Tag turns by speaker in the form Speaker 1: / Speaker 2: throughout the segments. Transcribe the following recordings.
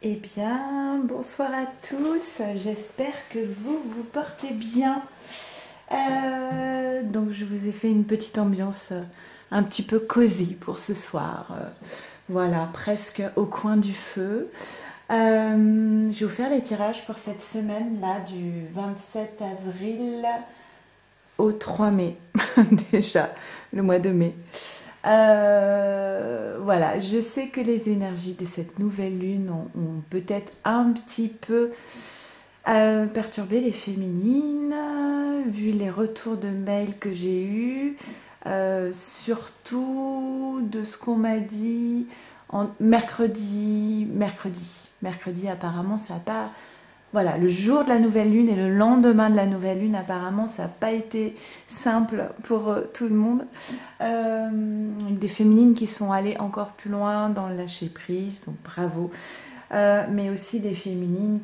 Speaker 1: Eh bien, bonsoir à tous, j'espère que vous vous portez bien. Donc je vous ai fait une petite ambiance un petit peu cosy pour ce soir. Voilà, presque au coin du feu. Je vais vous faire les tirages pour cette semaine-là du 27 avril au 3 mai, déjà, le mois de mai. Voilà, je sais que les énergies de cette nouvelle lune ont peut-être un petit peu perturbé les féminines, vu les retours de mails que j'ai eus, surtout de ce qu'on m'a dit mercredi apparemment ça n'a pas... Voilà, le jour de la nouvelle lune et le lendemain de la nouvelle lune, apparemment, ça n'a pas été simple pour tout le monde. Des féminines qui sont allées encore plus loin dans le lâcher prise, donc bravo. Mais aussi des féminines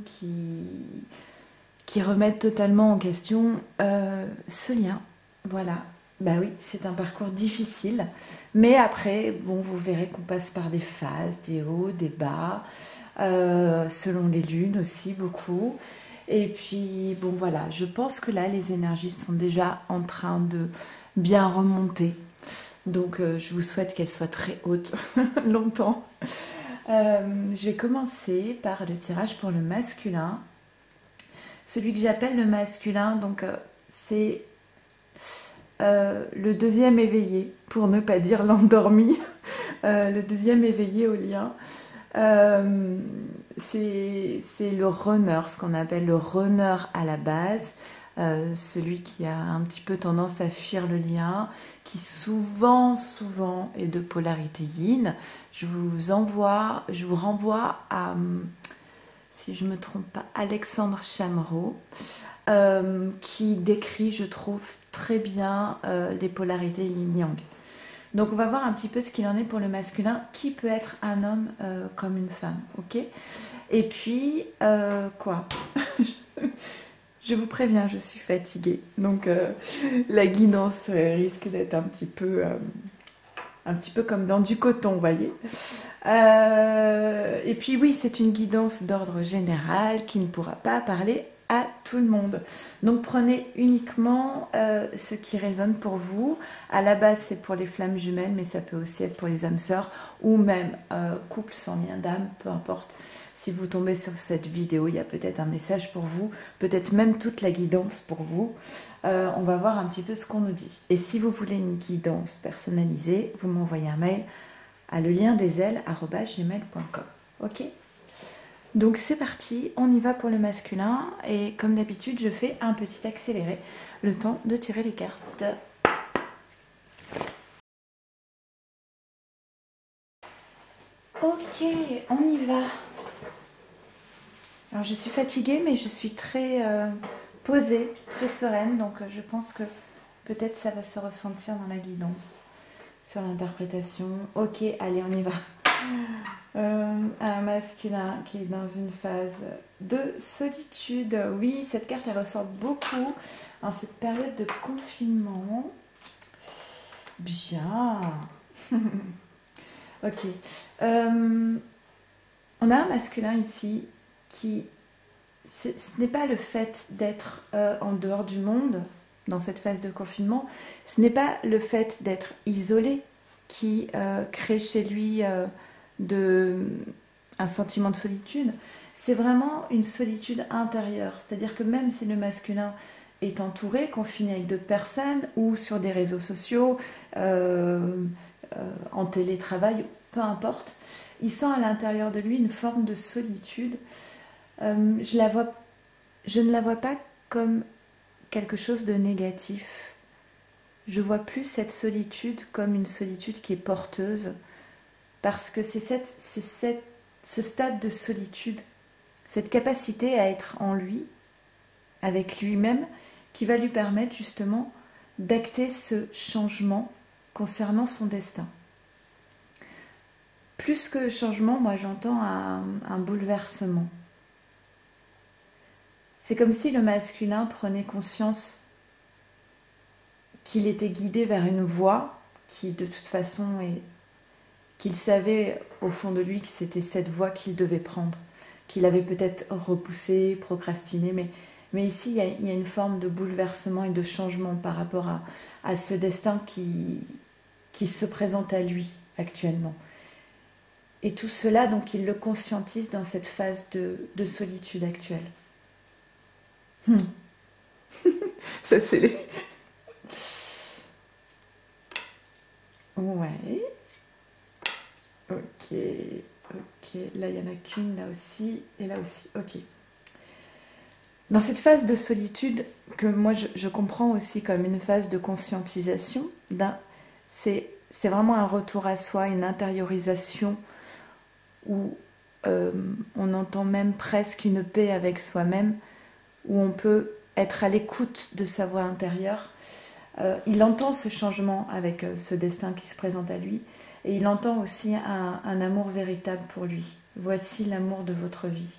Speaker 1: qui remettent totalement en question ce lien. Voilà. Bah oui, c'est un parcours difficile. Mais après, bon, vous verrez qu'on passe par des phases, des hauts, des bas. Selon les lunes aussi beaucoup. Et puis bon voilà, je pense que là les énergies sont déjà en train de bien remonter. Donc je vous souhaite qu'elles soient très hautes longtemps. Je vais commencer par le tirage pour le masculin. Celui que j'appelle le masculin, donc c'est le deuxième éveillé, pour ne pas dire l'endormi. Le deuxième éveillé au lien. C'est le runner, ce qu'on appelle le runner à la base, celui qui a un petit peu tendance à fuir le lien, qui souvent est de polarité yin. Je vous renvoie à, si je ne me trompe pas, Alexandre Chamereau, qui décrit, je trouve, très bien les polarités yin-yang. Donc on va voir un petit peu ce qu'il en est pour le masculin, qui peut être un homme comme une femme, ok? Et puis, quoi? Je vous préviens, je suis fatiguée, donc la guidance risque d'être un petit peu comme dans du coton, vous voyez. Et puis oui, c'est une guidance d'ordre général qui ne pourra pas parler à tout le monde. Donc prenez uniquement ce qui résonne pour vous. À la base, c'est pour les flammes jumelles, mais ça peut aussi être pour les âmes sœurs ou même couple sans lien d'âme, peu importe. Si vous tombez sur cette vidéo, il y a peut-être un message pour vous, peut-être même toute la guidance pour vous. On va voir un petit peu ce qu'on nous dit. Et si vous voulez une guidance personnalisée, vous m'envoyez un mail à leliendesailes@gmail.com. Ok? Donc c'est parti, on y va pour le masculin. Et comme d'habitude, je fais un petit accéléré, le temps de tirer les cartes. Ok, on y va. Alors je suis fatiguée, mais je suis très posée, très sereine. Donc je pense que peut-être ça va se ressentir dans la guidance, sur l'interprétation. Ok, allez, on y va. Un masculin qui est dans une phase de solitude. Oui, cette carte elle ressort beaucoup en cette période de confinement. Bien. Ok. On a un masculin ici qui... Ce n'est pas le fait d'être en dehors du monde dans cette phase de confinement. Ce n'est pas le fait d'être isolé qui crée chez lui... un sentiment de solitude, c'est vraiment une solitude intérieure. C'est-à-dire que même si le masculin est entouré, confiné avec d'autres personnes ou sur des réseaux sociaux, en télétravail, peu importe, il sent à l'intérieur de lui une forme de solitude. Je ne la vois pas comme quelque chose de négatif. Je vois plus cette solitude comme une solitude qui est porteuse. Parce que c'est ce stade de solitude, cette capacité à être en lui, avec lui-même, qui va lui permettre justement d'acter ce changement concernant son destin. Plus que changement, moi j'entends un bouleversement. C'est comme si le masculin prenait conscience qu'il était guidé vers une voie qui de toute façon est... qu'il savait au fond de lui que c'était cette voie qu'il devait prendre. qu'il avait peut-être repoussé, procrastiné, mais ici il y a une forme de bouleversement et de changement par rapport à ce destin qui se présente à lui actuellement. Et tout cela, donc, il le conscientise dans cette phase de solitude actuelle. Ça, c'est les... Ouais. Ok. Là, il n'y en a qu'une, là aussi, et là aussi. Ok. Dans cette phase de solitude, que moi, je comprends aussi comme une phase de conscientisation, c'est vraiment un retour à soi, une intériorisation où on entend même presque une paix avec soi-même, où on peut être à l'écoute de sa voix intérieure. Il entend ce changement avec ce destin qui se présente à lui, et il entend aussi un amour véritable pour lui. Voici l'amour de votre vie,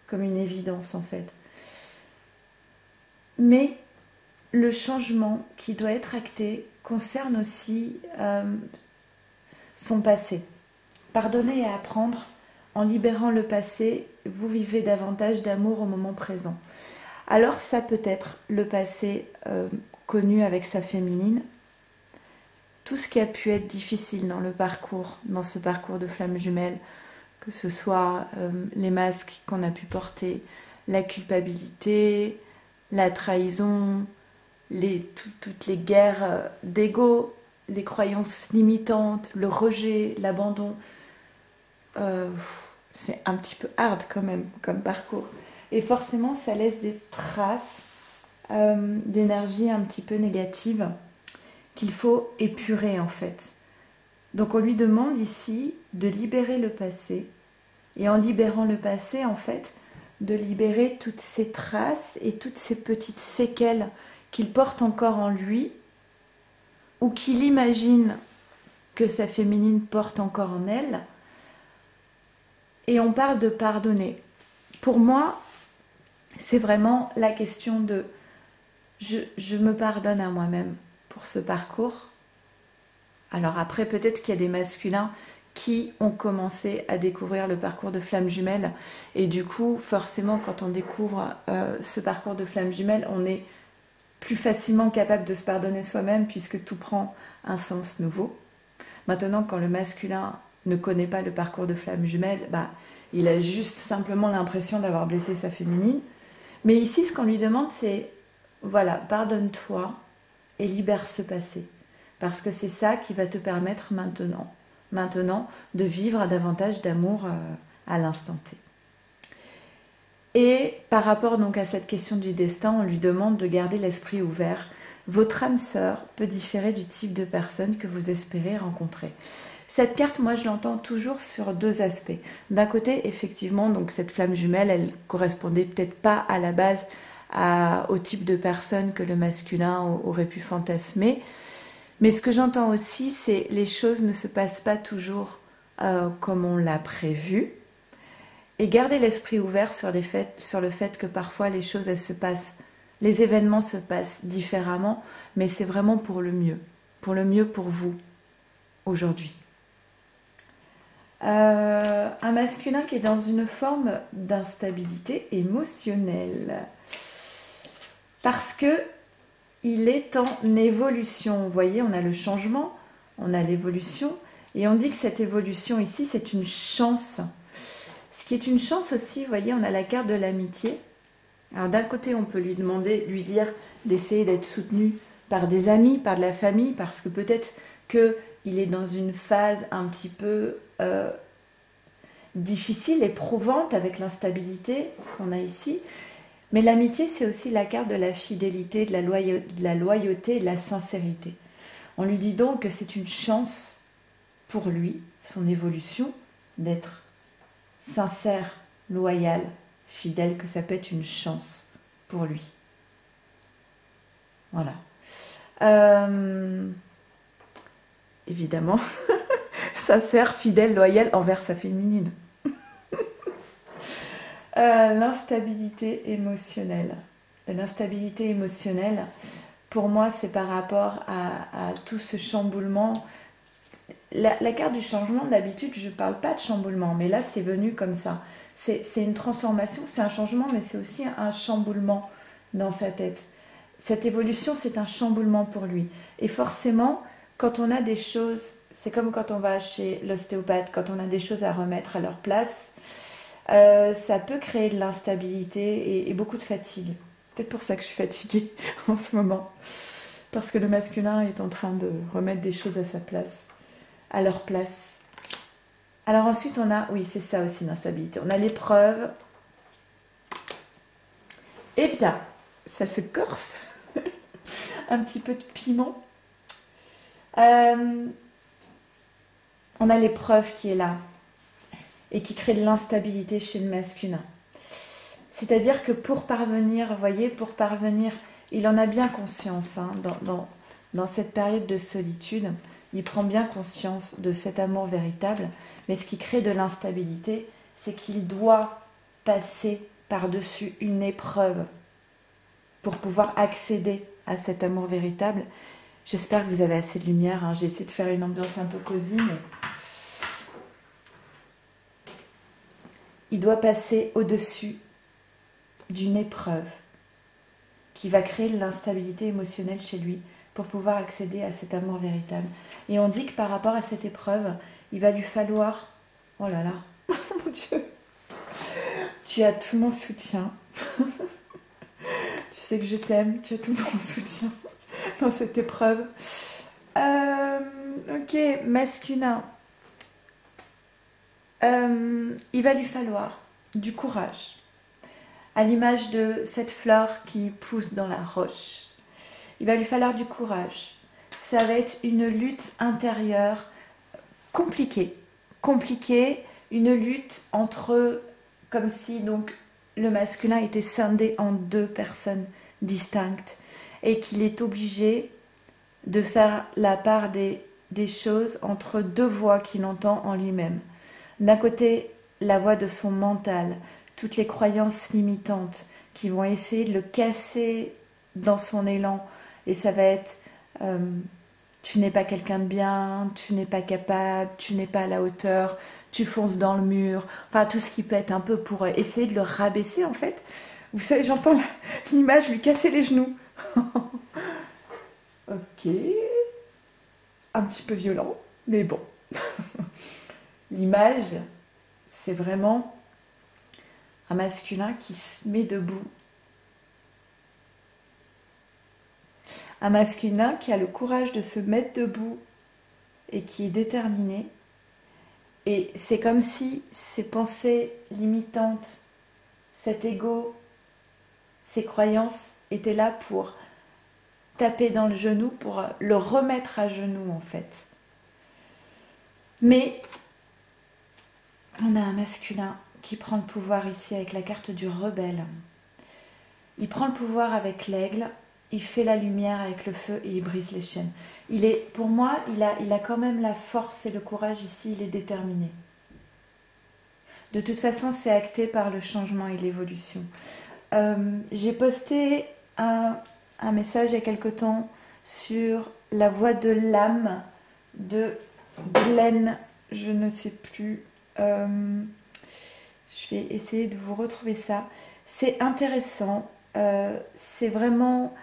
Speaker 1: comme une évidence en fait. Mais le changement qui doit être acté concerne aussi son passé. Pardonner et apprendre, en libérant le passé, vous vivez davantage d'amour au moment présent. Alors ça peut être le passé connu avec sa féminine, tout ce qui a pu être difficile dans ce parcours de flamme jumelle, que ce soit les masques qu'on a pu porter, la culpabilité, la trahison, toutes les guerres d'ego, les croyances limitantes, le rejet, l'abandon. C'est un petit peu hard quand même comme parcours. Et forcément, ça laisse des traces d'énergie un petit peu négative qu'il faut épurer en fait. Donc on lui demande ici de libérer le passé. Et en libérant le passé, en fait, de libérer toutes ces traces et toutes ces petites séquelles qu'il porte encore en lui ou qu'il imagine que sa féminine porte encore en elle. Et on parle de pardonner. Pour moi, c'est vraiment la question de je me pardonne à moi-même pour ce parcours. Alors après, peut-être qu'il y a des masculins qui ont commencé à découvrir le parcours de flamme jumelle. Et du coup, forcément, quand on découvre ce parcours de flamme jumelle, on est plus facilement capable de se pardonner soi-même puisque tout prend un sens nouveau. Maintenant, quand le masculin ne connaît pas le parcours de flamme jumelle, il a juste simplement l'impression d'avoir blessé sa féminine. Mais ici, ce qu'on lui demande, c'est, voilà, pardonne-toi et libère ce passé. Parce que c'est ça qui va te permettre maintenant de vivre davantage d'amour à l'instant T. Et par rapport donc à cette question du destin, on lui demande de garder l'esprit ouvert. Votre âme sœur peut différer du type de personne que vous espérez rencontrer. Cette carte, moi, je l'entends toujours sur deux aspects. D'un côté, effectivement, donc cette flamme jumelle, elle correspondait peut-être pas à la base au type de personne que le masculin aurait pu fantasmer. Mais ce que j'entends aussi, c'est les choses ne se passent pas toujours comme on l'a prévu. Et garder l'esprit ouvert sur le fait que parfois les choses, elles se passent, les événements se passent différemment, mais c'est vraiment pour le mieux pour vous, aujourd'hui. Un masculin qui est dans une forme d'instabilité émotionnelle. Parce que il est en évolution. Vous voyez, on a le changement, on a l'évolution, et on dit que cette évolution ici, c'est une chance. Ce qui est une chance aussi, vous voyez, on a la carte de l'amitié. Alors d'un côté, on peut lui dire d'essayer d'être soutenu par des amis, par de la famille, parce que peut-être qu'il est dans une phase un petit peu difficile, éprouvante avec l'instabilité qu'on a ici. Mais l'amitié, c'est aussi la carte de la fidélité, de la loyauté, de la sincérité. On lui dit donc que c'est une chance pour lui, son évolution, d'être sincère, loyal, fidèle, que ça peut être une chance pour lui. Voilà. Évidemment, sincère, fidèle, loyal envers sa féminine. L'instabilité émotionnelle. L'instabilité émotionnelle, pour moi, c'est par rapport à tout ce chamboulement. la carte du changement, d'habitude, je ne parle pas de chamboulement, mais là, c'est venu comme ça. C'est une transformation, c'est un changement, mais c'est aussi un chamboulement dans sa tête. Cette évolution, c'est un chamboulement pour lui. Et forcément, quand on a des choses, c'est comme quand on va chez l'ostéopathe, quand on a des choses à remettre à leur place, ça peut créer de l'instabilité et beaucoup de fatigue. Peut-être pour ça que je suis fatiguée en ce moment. Parce que le masculin est en train de remettre des choses à sa place, à leur place. Alors ensuite, on a, oui, c'est ça aussi l'instabilité. On a l'épreuve. Eh bien, ça se corse. Un petit peu de piment. On a l'épreuve qui est là et qui crée de l'instabilité chez le masculin. C'est-à-dire que pour parvenir, vous voyez, pour parvenir, il en a bien conscience hein, dans cette période de solitude. Il prend bien conscience de cet amour véritable. Mais ce qui crée de l'instabilité, c'est qu'il doit passer par-dessus une épreuve pour pouvoir accéder à cet amour véritable. J'espère que vous avez assez de lumière. Hein. J'ai essayé de faire une ambiance un peu cosy, mais il doit passer au-dessus d'une épreuve qui va créer de l'instabilité émotionnelle chez lui pour pouvoir accéder à cet amour véritable. Et on dit que par rapport à cette épreuve, il va lui falloir... Oh là là, mon Dieu, tu as tout mon soutien. Tu sais que je t'aime, tu as tout mon soutien dans cette épreuve. Ok, masculin. Il va lui falloir du courage. À l'image de cette fleur qui pousse dans la roche. Il va lui falloir du courage. Ça va être une lutte intérieure compliquée. Une lutte entre, comme si donc le masculin était scindé en deux personnes distinctes et qu'il est obligé de faire la part des choses entre deux voix qu'il entend en lui-même. D'un côté, la voix de son mental, toutes les croyances limitantes qui vont essayer de le casser dans son élan. Et ça va être tu n'es pas quelqu'un de bien, tu n'es pas capable, tu n'es pas à la hauteur, tu fonces dans le mur. Enfin, tout ce qui peut être un peu pour essayer de le rabaisser en fait. Vous savez, j'entends l'image lui casser les genoux. Ok. Un petit peu violent, mais bon. L'image, c'est vraiment un masculin qui se met debout. Un masculin qui a le courage de se mettre debout et qui est déterminé. Et c'est comme si ces pensées limitantes, cet ego, ces croyances étaient là pour taper dans le genou, pour le remettre à genoux en fait. Mais on a un masculin qui prend le pouvoir ici avec la carte du rebelle. Il prend le pouvoir avec l'aigle, il fait la lumière avec le feu et il brise les chaînes. Pour moi, il a quand même la force et le courage ici, il est déterminé. De toute façon, c'est acté par le changement et l'évolution. J'ai posté un message il y a quelque temps sur la voix de l'âme de Glenn, je ne sais plus. Je vais essayer de vous retrouver ça. C'est intéressant. C'est vraiment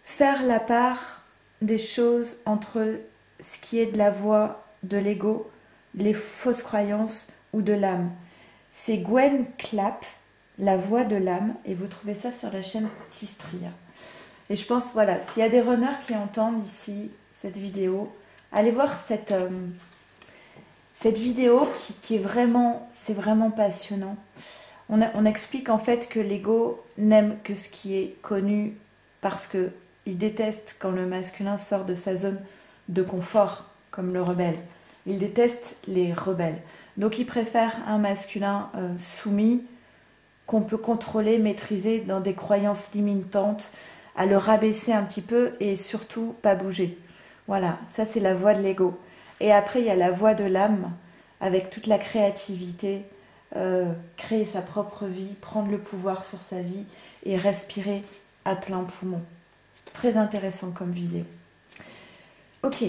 Speaker 1: faire la part des choses entre ce qui est de la voix de l'ego, les fausses croyances ou de l'âme. C'est Gwen Clapp, la voix de l'âme, et vous trouvez ça sur la chaîne Tistria. Et je pense, voilà, s'il y a des runners qui entendent ici cette vidéo, allez voir cette vidéo qui est vraiment, c'est vraiment passionnant. On explique en fait que l'ego n'aime que ce qui est connu parce qu'il déteste quand le masculin sort de sa zone de confort, comme le rebelle. Il déteste les rebelles. Donc il préfère un masculin soumis, qu'on peut contrôler, maîtriser dans des croyances limitantes, à le rabaisser un petit peu et surtout pas bouger. Voilà, ça c'est la voix de l'ego. Et après il y a la voix de l'âme, avec toute la créativité, créer sa propre vie, prendre le pouvoir sur sa vie et respirer à plein poumon. Très intéressant comme vidéo. Ok,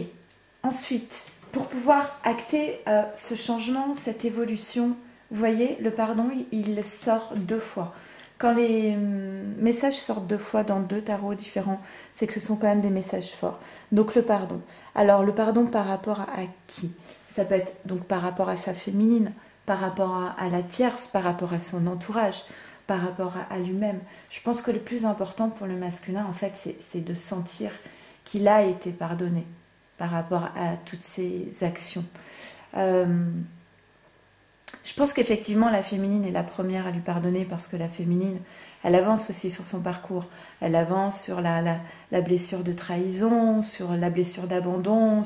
Speaker 1: ensuite, pour pouvoir acter ce changement, cette évolution, vous voyez, le pardon, il sort 2 fois. Quand les messages sortent 2 fois dans 2 tarots différents, c'est que ce sont quand même des messages forts. Donc le pardon. Alors le pardon par rapport à qui? Ça peut être donc par rapport à sa féminine, par rapport à la tierce, par rapport à son entourage, par rapport à lui-même. Je pense que le plus important pour le masculin, en fait, c'est de sentir qu'il a été pardonné par rapport à toutes ces actions. Je pense qu'effectivement, la féminine est la première à lui pardonner parce que la féminine, elle avance aussi sur son parcours. Elle avance sur la blessure de trahison, sur la blessure d'abandon.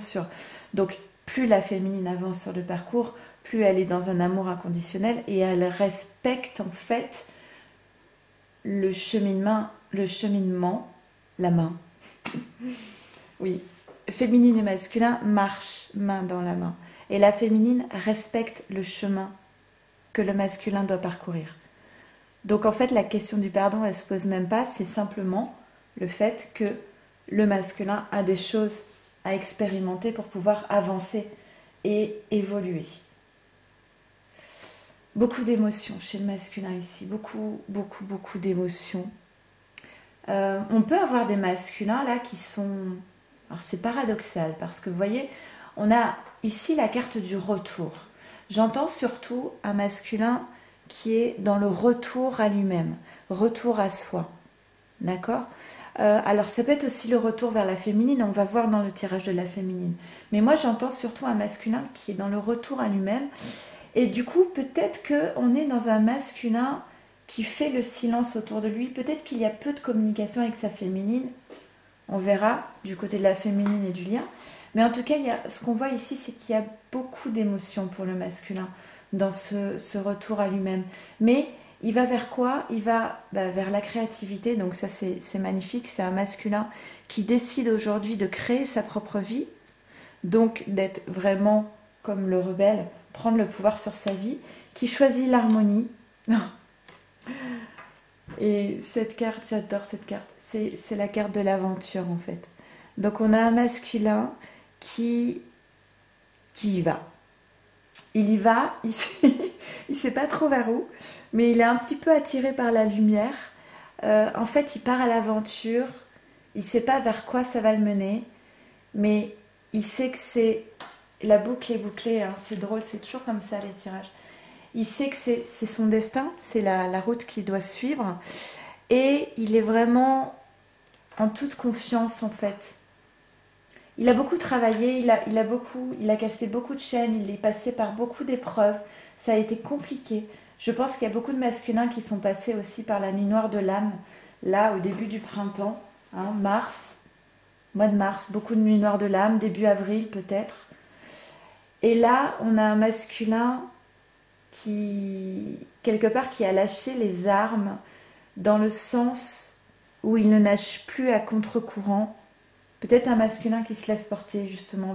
Speaker 1: Donc, plus la féminine avance sur le parcours, plus elle est dans un amour inconditionnel et elle respecte en fait le cheminement, la main. Oui, féminine et masculin marchent main dans la main. Et la féminine respecte le chemin que le masculin doit parcourir. Donc en fait, la question du pardon, elle ne se pose même pas, c'est simplement le fait que le masculin a des choses à expérimenter pour pouvoir avancer et évoluer. Beaucoup d'émotions chez le masculin ici, beaucoup d'émotions. On peut avoir des masculins là qui sont... Alors c'est paradoxal parce que vous voyez, on a ici la carte du retour. J'entends surtout un masculin qui est dans le retour à lui-même, retour à soi. D'accord ? Alors ça peut être aussi le retour vers la féminine, on va voir dans le tirage de la féminine. Mais moi j'entends surtout un masculin qui est dans le retour à lui-même. Et du coup peut-être qu'on est dans un masculin qui fait le silence autour de lui. Peut-être qu'il y a peu de communication avec sa féminine. On verra du côté de la féminine et du lien. Mais en tout cas, ce qu'on voit ici, c'est qu'il y a beaucoup d'émotions pour le masculin dans ce retour à lui-même. Mais il va vers quoi? Il va vers la créativité. Donc ça, c'est magnifique. C'est un masculin qui décide aujourd'hui de créer sa propre vie. Donc d'être vraiment comme le rebelle, prendre le pouvoir sur sa vie, qui choisit l'harmonie. Et cette carte, j'adore cette carte. C'est la carte de l'aventure en fait. Donc on a un masculin qui y va. Il y va, il sait pas trop vers où, mais il est un petit peu attiré par la lumière. En fait, il part à l'aventure. Il sait pas vers quoi ça va le mener, mais il sait que c'est... La boucle est bouclée, hein. C'est drôle, c'est toujours comme ça les tirages. Il sait que c'est son destin, c'est la route qu'il doit suivre. Et il est vraiment en toute confiance en fait. Il a beaucoup travaillé, il a cassé beaucoup de chaînes, il est passé par beaucoup d'épreuves. Ça a été compliqué. Je pense qu'il y a beaucoup de masculins qui sont passés aussi par la nuit noire de l'âme, là au début du printemps, hein, mois de mars, beaucoup de nuits noires de l'âme, début avril peut-être. Et là, on a un masculin qui, quelque part, qui a lâché les armes dans le sens où il ne nage plus à contre-courant. Peut-être un masculin qui se laisse porter justement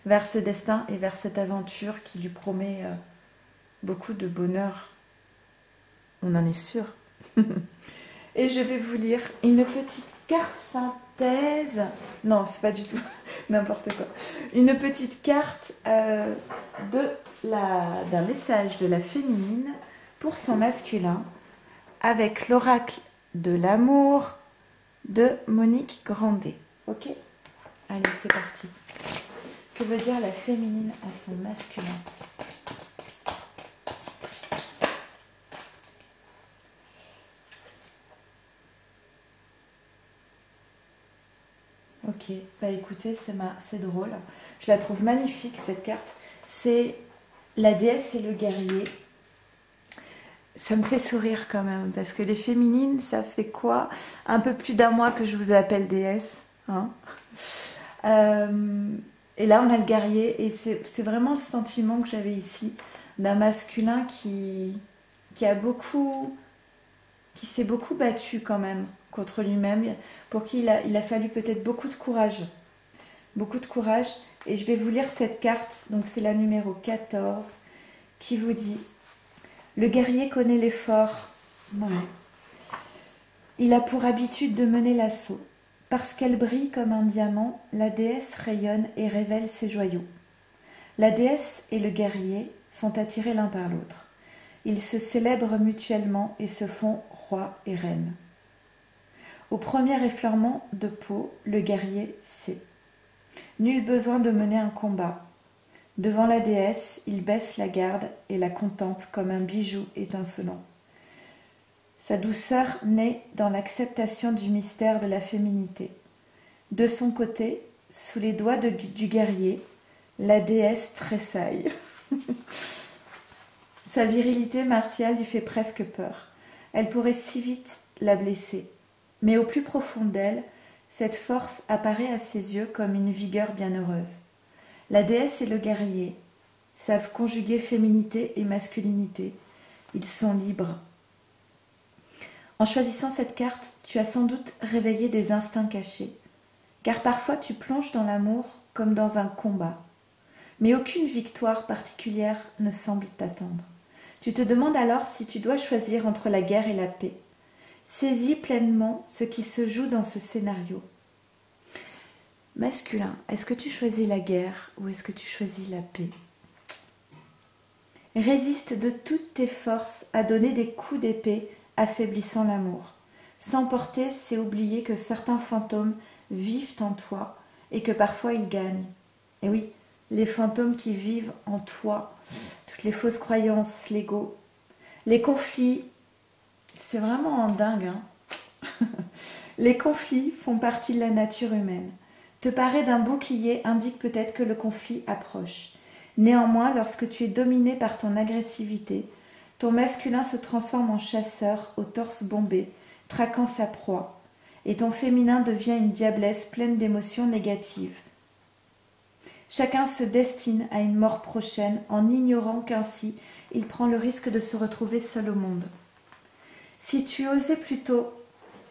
Speaker 1: vers ce destin et vers cette aventure qui lui promet beaucoup de bonheur. On en est sûr. Et je vais vous lire une petite carte synthèse. Non, c'est pas du tout n'importe quoi. Une petite carte d'un message de la féminine pour son masculin avec l'oracle de l'amour de Monique Grandet. Ok? Allez, c'est parti. Que veut dire la féminine à son masculin? Ok, bah écoutez, c'est drôle. Je la trouve magnifique cette carte. C'est la déesse et le guerrier. Ça me fait sourire quand même, parce que les féminines, ça fait quoi? Un peu plus d'un mois que je vous appelle déesse. Hein, et là, on a le guerrier, et c'est vraiment le sentiment que j'avais ici, d'un masculin qui s'est beaucoup battu quand même contre lui-même, pour qui il a fallu peut-être beaucoup de courage. Beaucoup de courage. Et je vais vous lire cette carte, donc c'est la numéro 14, qui vous dit... Le guerrier connaît l'effort. Ouais. Il a pour habitude de mener l'assaut. Parce qu'elle brille comme un diamant, la déesse rayonne et révèle ses joyaux. La déesse et le guerrier sont attirés l'un par l'autre. Ils se célèbrent mutuellement et se font roi et reine. Au premier effleurement de peau, le guerrier sait. Nul besoin de mener un combat. Devant la déesse, il baisse la garde et la contemple comme un bijou étincelant. Sa douceur naît dans l'acceptation du mystère de la féminité. De son côté, sous les doigts du guerrier, la déesse tressaille. Sa virilité martiale lui fait presque peur. Elle pourrait si vite la blesser. Mais au plus profond d'elle, cette force apparaît à ses yeux comme une vigueur bienheureuse. La déesse et le guerrier savent conjuguer féminité et masculinité. Ils sont libres. En choisissant cette carte, tu as sans doute réveillé des instincts cachés. Car parfois tu plonges dans l'amour comme dans un combat. Mais aucune victoire particulière ne semble t'attendre. Tu te demandes alors si tu dois choisir entre la guerre et la paix. Saisis pleinement ce qui se joue dans ce scénario. Masculin, est-ce que tu choisis la guerre ou est-ce que tu choisis la paix? Résiste de toutes tes forces à donner des coups d'épée affaiblissant l'amour. S'emporter, c'est oublier que certains fantômes vivent en toi et que parfois ils gagnent. Et oui, les fantômes qui vivent en toi, toutes les fausses croyances, l'ego, les conflits, c'est vraiment dingue, hein. Les conflits font partie de la nature humaine. Te parer d'un bouclier indique peut-être que le conflit approche. Néanmoins, lorsque tu es dominé par ton agressivité, ton masculin se transforme en chasseur au torse bombé, traquant sa proie, et ton féminin devient une diablesse pleine d'émotions négatives. Chacun se destine à une mort prochaine en ignorant qu'ainsi il prend le risque de se retrouver seul au monde. Si tu osais plutôt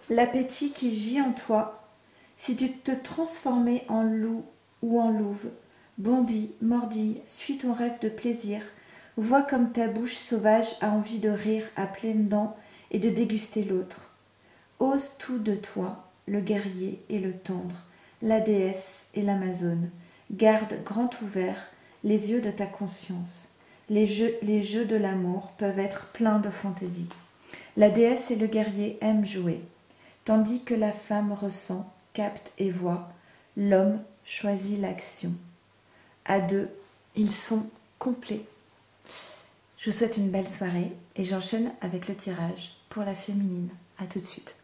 Speaker 1: l'appétit qui gît en toi, si tu te transformais en loup ou en louve, bondis, mordis, suis ton rêve de plaisir, vois comme ta bouche sauvage a envie de rire à pleines dents et de déguster l'autre. Ose tout de toi, le guerrier et le tendre, la déesse et l'amazone. Garde grand ouverts les yeux de ta conscience. Les jeux de l'amour peuvent être pleins de fantaisie. La déesse et le guerrier aiment jouer, tandis que la femme ressent, capte et voit. L'homme choisit l'action. À deux, ils sont complets. Je vous souhaite une belle soirée et j'enchaîne avec le tirage pour la féminine. À tout de suite.